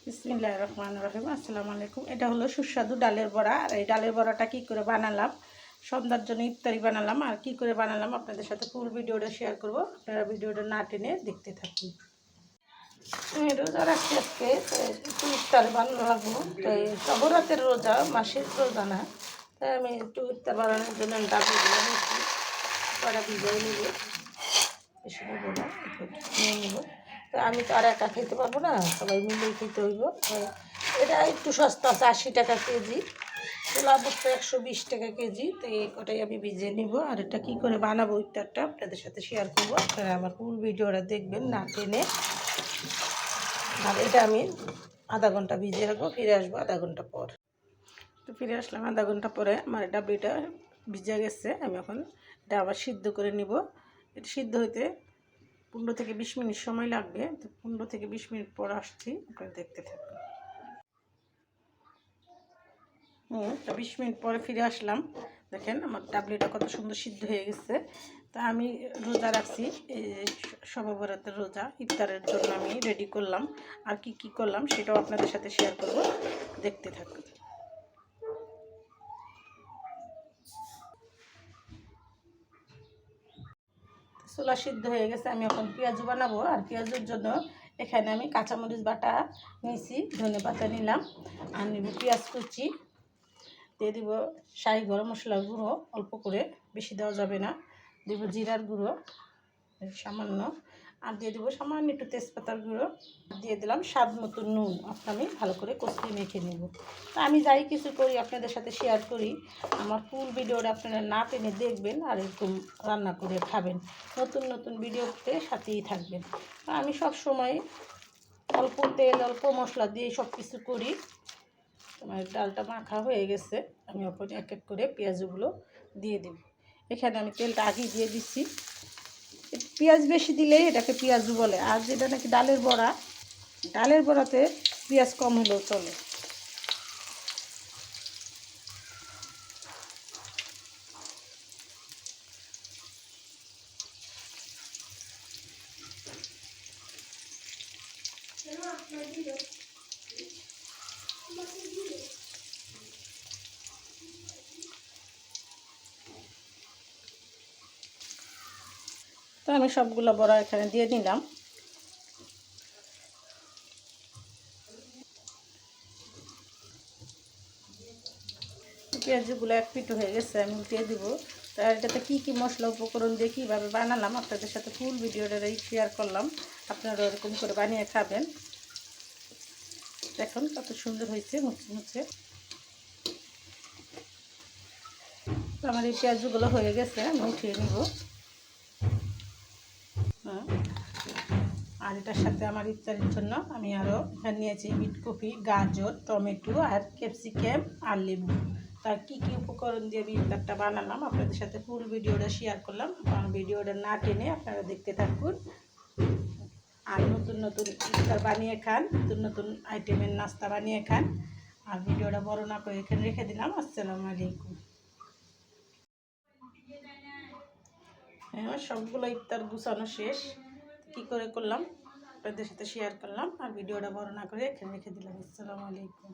বিসমিল্লাহির রহমানির রহিম। আসসালামু আলাইকুম। এটা হলো সুস্বাদু ডালের বড়া। আর এই ডালের বড়াটা কী করে বানালাম, সন্ধ্যার জন্য ইফতারি বানালাম আর কি করে বানালাম আপনাদের সাথে ফুল ভিডিওটা শেয়ার করব। আপনারা ভিডিওটা না টেনে দেখতে থাকুন। আমি রোজা রাখছি আজকে, একটু ইফতারি বানানো লাগবো। তো এই সবরাতের রোজা, মাসের রোজা না, তাই আমি একটু ইফতার বানানোর জন্য ডালগুলো নিয়েছি। বড়া ভিজিয়ে নেব, বেশি নেবো না, নিয়ে নেবো। তো আমি তো আর একা খেতে পারবো না, সবাই মিলেই খেতে হইব। এটা একটু সস্তা আছে, 80 টাকা কেজি। ছোলা বুটটা 120 টাকা কেজি। তো এই কটাই আমি ভিজিয়ে নিব। আর এটা কী করে বানাবো ইফতারটা আপনাদের সাথে শেয়ার করবো। আপনারা আমার ফুল ভিডিওটা দেখবেন না টেনে। আর এটা আমি আধা ঘন্টা ভিজিয়ে রাখবো, ফিরে আসবো আধা ঘন্টা পর। তো ফিরে আসলাম আধা ঘন্টা পরে। আমার ডাবলিটা ভিজে গেছে। আমি এখন এটা আবার সিদ্ধ করে নিব। এটা সিদ্ধ হইতে 15 থেকে 20 মিনিট সময় লাগবে। তো 15 থেকে 20 মিনিট পর আসছি, আপনারা দেখতে থাকুন। তো 20 মিনিট পরে ফিরে আসলাম। দেখেন আমার ডাবলিটা কত সুন্দর সিদ্ধ হয়ে গেছে। তা আমি রোজা রাখছি, এই শবে বরাতের রোজা, ইফতারের জন্য আমি রেডি করলাম। আর কি কি করলাম সেটাও আপনাদের সাথে শেয়ার করব, দেখতে থাকুন। ছোলা সিদ্ধ হয়ে গেছে, আমি এখন পেঁয়াজু বানাবো। আর পেঁয়াজুর জন্য এখানে আমি কাঁচামরিচ বাটা নিয়েছি, ধনে পাতা নিলাম, আর নিব পেঁয়াজ কুচি, দিয়ে দিব শাহি গরম মশলার গুঁড়ো অল্প করে, বেশি দেওয়া যাবে না। দিব জিরার গুঁড়ো সামান্য, আর দিয়ে দেবো সামান্য একটু তেজপাতার গুঁড়ো, দিয়ে দিলাম স্বাদ মতো নুন। আমি ভালো করে কষিয়ে মেখে নেব। তা আমি যাই কিছু করি আপনাদের সাথে শেয়ার করি। আমার ফুল ভিডিওটা আপনারা না টেনে দেখবেন আর এরকম রান্না করে খাবেন। নতুন নতুন ভিডিওতে সাথেই থাকবেন। আমি সব সময় অল্প তেল অল্প মশলা দিয়ে সব কিছু করি। আমার ডালটা মাখা হয়ে গেছে, আমি এখন এক এক করে পেঁয়াজগুলো দিয়ে দেব। এখানে আমি তেলটা আগেই দিয়ে দিচ্ছি। পেঁয়াজ বেশি দিলেই এটাকে পেঁয়াজু বলে। আর যেটা নাকি ডালের বড়া, ডালের বড়াতে পেঁয়াজ কম হলেও চলে। তো আমি সবগুলো বড়া এখানে দিয়ে নিলাম। পেঁয়াজগুলো এক পিঠো হয়ে গেছে, আমি উঠিয়ে দিব। আর এটাতে কী কী মশলা উপকরণ দিয়ে কীভাবে বানালাম আপনাদের সাথে ফুল ভিডিওটা শেয়ার করলাম। আপনারা এরকম করে বানিয়ে খাবেন। দেখুন কত সুন্দর হয়েছে, মুছে মুছে। তো আমার এই পেঁয়াজগুলো হয়ে গেছে, আমি উঠিয়ে নিব। আর এটার সাথে আমার ইফতারির জন্য আমি আরও এখানে নিয়েছি বিটকপি, গাজর, টমেটো আর ক্যাপসিকাম আর লেবু। তার কী কী উপকরণ দিয়ে আমি ইফতারটা বানালাম আপনাদের সাথে ফুল ভিডিওটা শেয়ার করলাম। ভিডিওটা না টেনে আপনারা দেখতে থাকুন। আর নতুন নতুন ইফতার বানিয়ে খান, নতুন নতুন আইটেমের নাস্তা বানিয়ে খান। আর ভিডিওটা বড় না করে এখানে রেখে দিলাম। আসসালামু আলাইকুম। হ্যাঁ, সবগুলো ইফতার গুছানো শেষ। কী করে করলাম আপনাদের সাথে শেয়ার করলাম। আর ভিডিওটা বড় না করে এখানে রেখে দিলাম। আসসালামু আলাইকুম।